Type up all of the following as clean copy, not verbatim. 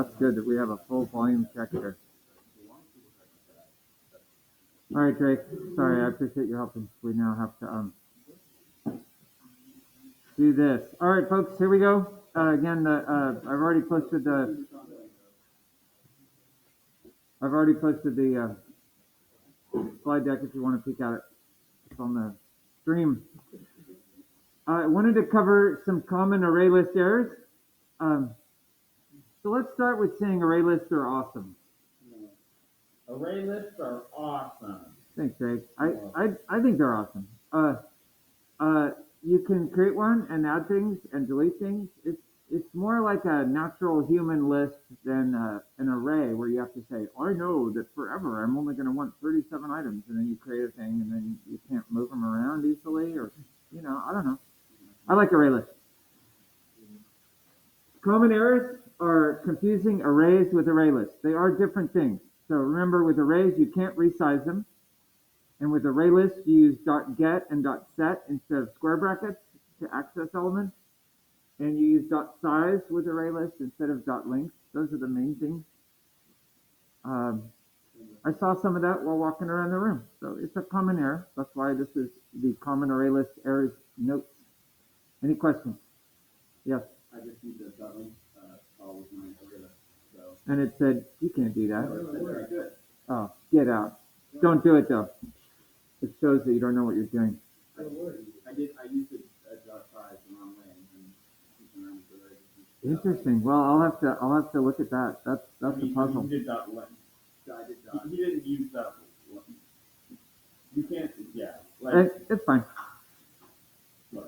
that's good that we have a full volume check here. All right, Drake. Sorry, I appreciate your helping. We now have to do this. All right, folks, here we go. Again, I've already posted the slide deck if you want to peek at it. It's on the stream. I wanted to cover some common ArrayList errors. So let's start with saying ArrayLists are awesome. ArrayLists are awesome. Thanks, Drake. I think they're awesome. You can create one and add things and delete things. It's more like a natural human list than an array where you have to say, I know that forever I'm only going to want 37 items, and then you create a thing and then you can't move them around easily, or I don't know. I like ArrayLists. Common errors are confusing arrays with ArrayLists. They are different things. So remember, with arrays, you can't resize them. And with ArrayLists, you use .get and .set instead of square brackets to access elements. And you use .size with ArrayLists instead of .length. Those are the main things. I saw some of that while walking around the room. So it's a common error. That's why this is the common ArrayList errors notes. Any questions? Yes. I just used a .length call with my ArrayList. So. And it said, you can't do that. Very good. Oh, get out. Don't do it, though. It shows that you don't know what you're doing. I used it at .size the wrong way. And interesting. Well, I'll have to look at that. That's a puzzle. You did .length. He didn't use that. You can't. Yeah. It's fine.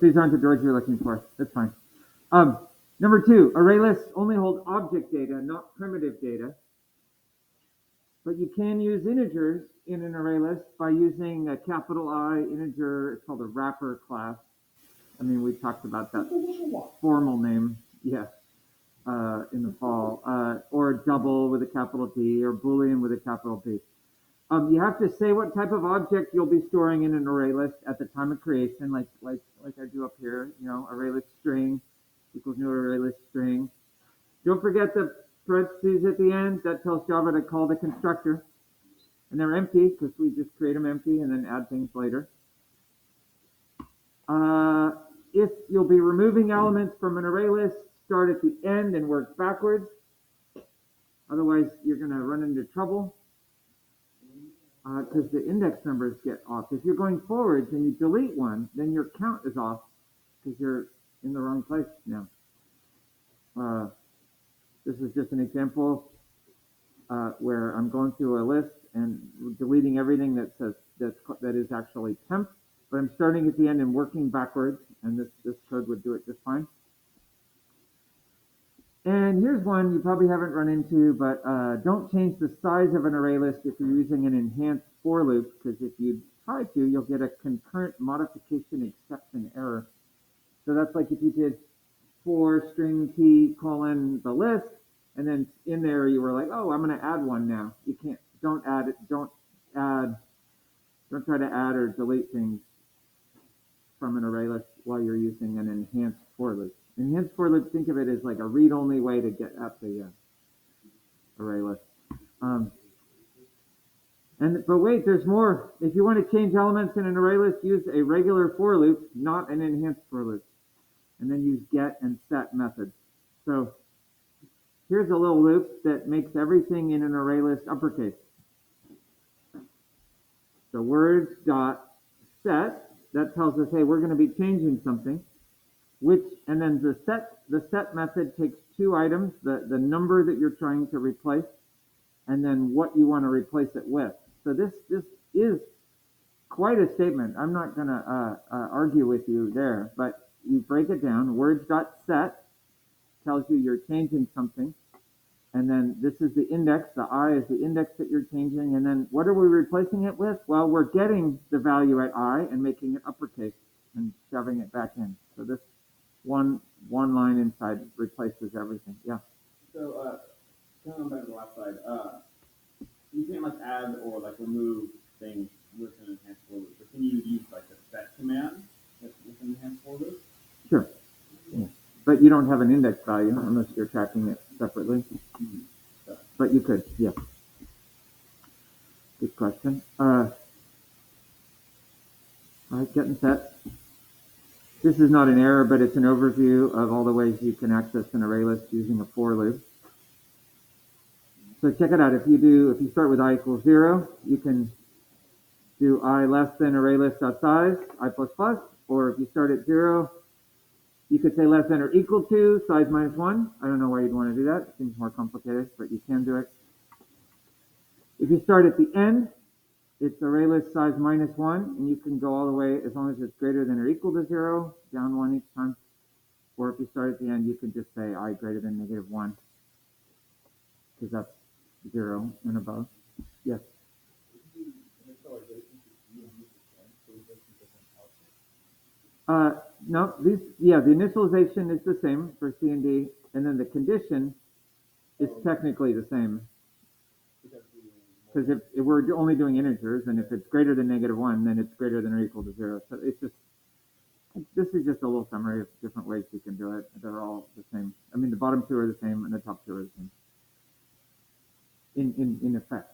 These aren't the words you're looking for. It's fine. Number 2, ArrayLists only hold object data, not primitive data. But you can use integers in an ArrayList by using a capital I integer. It's called a wrapper class. I mean, we talked about that formal name, yes, in the fall. Or double with a capital D, or Boolean with a capital B. You have to say what type of object you'll be storing in an ArrayList at the time of creation, like I do up here. ArrayList string equals new ArrayList string. Don't forget the parentheses at the end. That tells Java to call the constructor. And they're empty because we just create them empty and then add things later. If you'll be removing elements from an ArrayList, start at the end and work backwards. Otherwise, you're going to run into trouble because the index numbers get off. If you're going forwards and you delete one, then your count is off because you're in the wrong place now. This is just an example where I'm going through a list and deleting everything that is actually temp, but I'm starting at the end and working backwards, and this code would do it just fine. And here's one you probably haven't run into, but don't change the size of an ArrayList if you're using an enhanced for loop, because if you try to, you'll get a concurrent modification exception error. So that's like if you did for string p colon the list, and then in there you were like, oh, I'm going to add one now. You can't. Don't add it. Don't try to add or delete things from an ArrayList while you're using an enhanced for loop. Enhanced for loop, think of it as like a read-only way to get at the ArrayList. But wait, there's more. If you want to change elements in an ArrayList, use a regular for loop, not an enhanced for loop. And then use get and set methods. So here's a little loop that makes everything in an ArrayList uppercase. So words dot set, that tells us, hey, we're going to be changing something. And then the set method takes 2 items, the number that you're trying to replace, and then what you want to replace it with. So this is quite a statement. I'm not going to argue with you there, but you break it down. Words.set tells you you're changing something. And then this is the index. The I is the index that you're changing. And then what are we replacing it with? Well, we're getting the value at I and making it uppercase and shoving it back in. So this one line inside replaces everything. Yeah. So going back to the last slide, you can't like add or like remove things with an enhanced for loop. But can you use like the set command with an enhanced for loop? Sure. Yeah. But you don't have an index value unless you're tracking it. separately. Mm-hmm. But you could, yeah. Good question. All right, getting set. This is not an error, but it's an overview of all the ways you can access an array list using a for loop. So check it out. If you start with I equals 0, you can do I less than ArrayList.size, I plus plus, or if you start at 0, you could say less than or equal to size minus 1. I don't know why you'd want to do that. It seems more complicated, but you can do it. If you start at the end, it's ArrayList size minus 1, and you can go all the way as long as it's greater than or equal to 0, down 1 each time. Or if you start at the end, you can just say I greater than negative 1, because that's 0 and above. Yes? No, the initialization is the same for C and D, and then the condition is technically the same. Because if we're only doing integers, and if it's greater than negative 1, then it's greater than or equal to 0. So this is just a little summary of different ways you can do it. They're all the same. I mean, the bottom two are the same, and the top two are the same. In effect.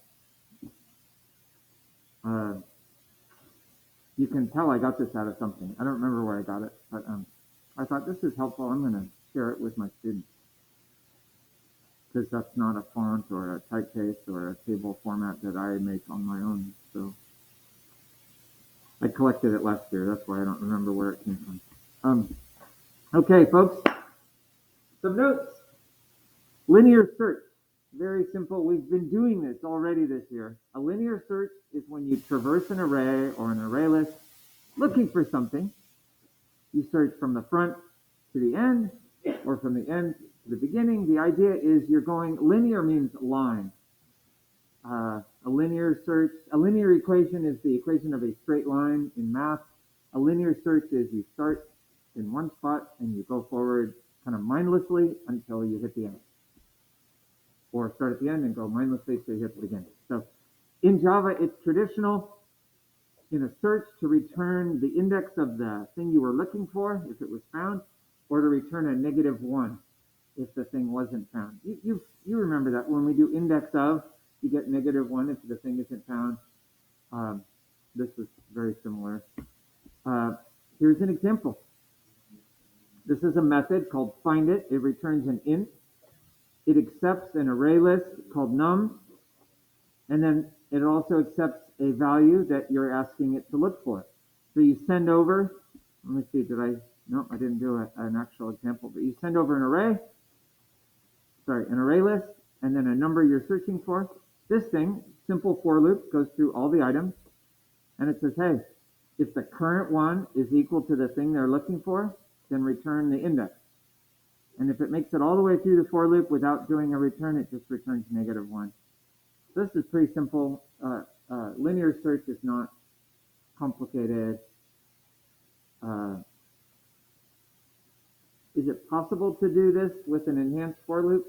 You can tell I got this out of something. I don't remember where I got it, but I thought this is helpful. I'm going to share it with my students. Because that's not a font or a typeface or a table format that I make on my own. So I collected it last year. That's why I don't remember where it came from. Okay, folks. Some notes. Linear search. Very simple. We've been doing this already this year. A linear search is when you traverse an array or an array list looking for something. You search from the front to the end or from the end to the beginning. The idea is you're going, linear means line. A linear equation is the equation of a straight line in math. A linear search is you start in one spot and you go forward kind of mindlessly until you hit the end. Or start at the end and go mindlessly till you hit the beginning. So in Java, it's traditional in a search to return the index of the thing you were looking for if it was found, or to return a negative 1 if the thing wasn't found. You remember that when we do index of, you get negative 1 if the thing isn't found. This is very similar. Here's an example. This is a method called findIt. It returns an int. It accepts an array list called num, and then it also accepts a value that you're asking it to look for. So you send over, let me see, no, I didn't do an actual example, but you send over an array list, and then a number you're searching for. This thing, simple for loop, goes through all the items, and it says, hey, if the current one is equal to the thing they're looking for, then return the index. And if it makes it all the way through the for loop without doing a return, it just returns negative 1. So this is pretty simple. Linear search is not complicated. Is it possible to do this with an enhanced for loop?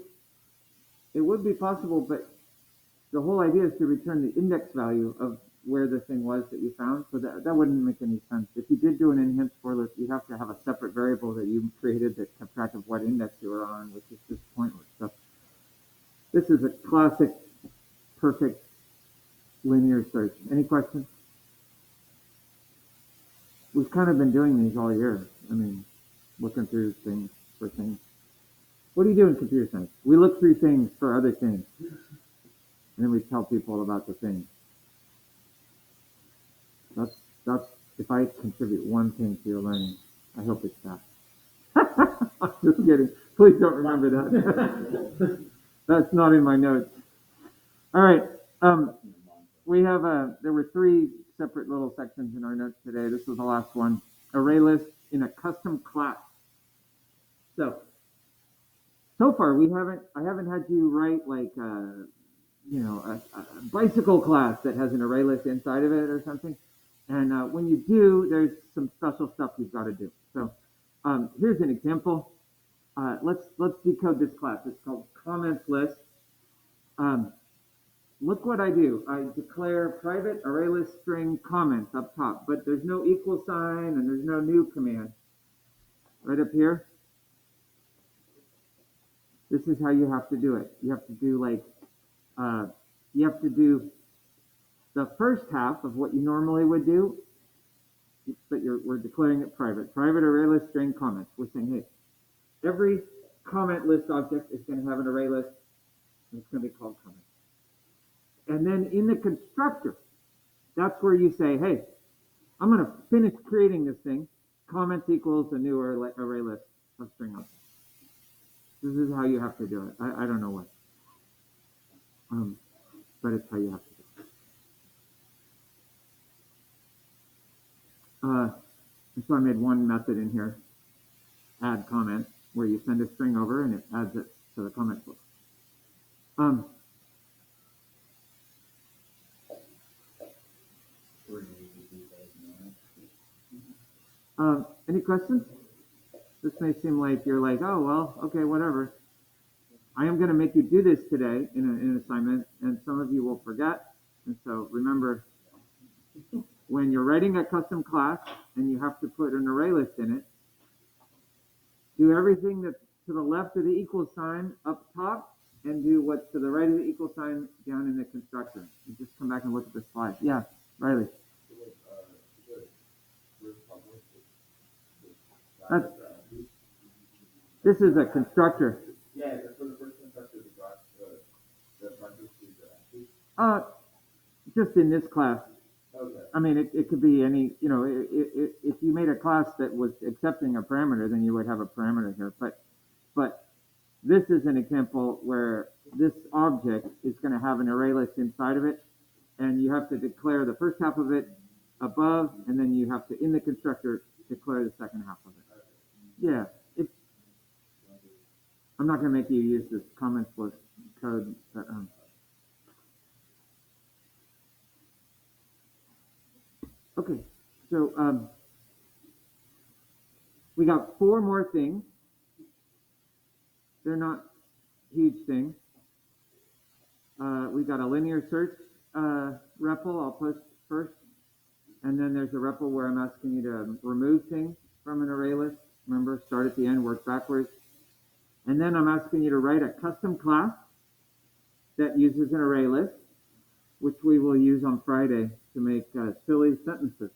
It would be possible, but the whole idea is to return the index value of where the thing was that you found. So that wouldn't make any sense. If you did do an enhanced for loop, you'd have to have a separate variable that you created that kept track of what index you were on, which is just pointless. So this is a classic, perfect linear search. Any questions? We've kind of been doing these all year. I mean, looking through things for things. What do you do in computer science? We look through things for other things. And then we tell people about the things. That's if I contribute one thing to your learning, I hope it's that. I'm just kidding. Please don't remember that. That's not in my notes. All right. We have there were 3 separate little sections in our notes today. This was the last one. ArrayList in a custom class. So far I haven't had you write like a bicycle class that has an array list inside of it or something. And when you do, there's some special stuff you've got to do. So here's an example. Let's decode this class. It's called comments list. Look what I do. I declare private ArrayList string comments up top, but there's no equal sign and there's no new command. Right up here. this is how you have to do it. You have to do you have to do the first half of what you normally would do, but we're declaring it private. Private array list string comments. We're saying, hey, every comment list object is going to have an array list, and it's going to be called comment. And then in the constructor, that's where you say, hey, I'm going to finish creating this thing. Comments equals a new array list of string objects. This is how you have to do it. I don't know what. But it's how you have to do it. So I made one method in here, add comment, where you send a string over and it adds it to the comment book. Any questions? This may seem like you're like, oh, well, okay, whatever. I am going to make you do this today in an assignment, and some of you will forget. And so remember, when you're writing a custom class and you have to put an array list in it, do everything that's to the left of the equal sign up top and do what's to the right of the equal sign down in the constructor. And just come back and look at the slide. Yeah, Riley. This is a constructor. Yeah, for the first constructor, just in this class. Okay. I mean, it could be any, if you made a class that was accepting a parameter, then you would have a parameter here. But this is an example where this object is going to have an array list inside of it, and you have to declare the first half of it above, and then you have to, in the constructor, declare the second half of it. Yeah, I'm not going to make you use this comments list code. But, okay, so we got 4 more things. They're not huge things. We got a linear search REPL I'll post first. And then there's a REPL where I'm asking you to remove things from an array list. Remember, start at the end, work backwards. And then I'm asking you to write a custom class that uses an array list, which we will use on Friday to make silly sentences.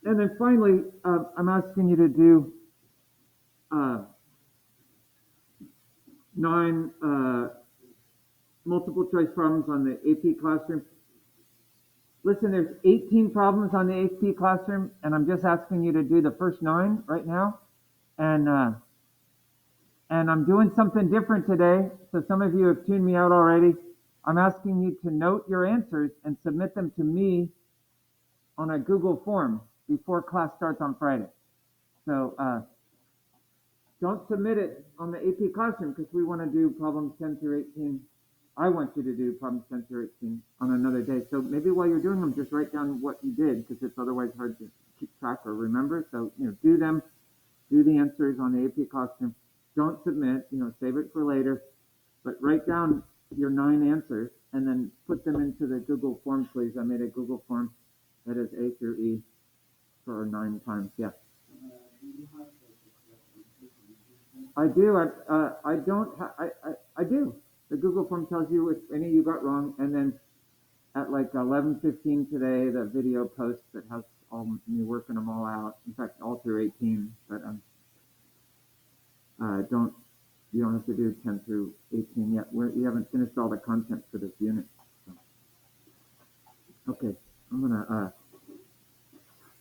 And then finally, I'm asking you to do 9 multiple choice problems on the AP Classroom. Listen, there's 18 problems on the AP Classroom, and I'm just asking you to do the first 9 right now. And I'm doing something different today, so some of you have tuned me out already. I'm asking you to note your answers and submit them to me on a Google form before class starts on Friday. So don't submit it on the AP Classroom because we want to do problems 10 through 18. I want you to do problems 10 through 18 on another day. So maybe while you're doing them, just write down what you did because it's otherwise hard to keep track or remember. So, do them, do the answers on the AP Classroom. Don't submit, save it for later, but write down your 9 answers and then put them into the Google form, please. I made a Google form that is A through E for 9 times. Yeah. I do. I do. The Google form tells you if any you got wrong, and then at like 11:15 today, the video post that has all me working them all out. In fact, all through 18, but you don't have to do 10 through 18 yet. We haven't finished all the content for this unit. So. Okay, I'm gonna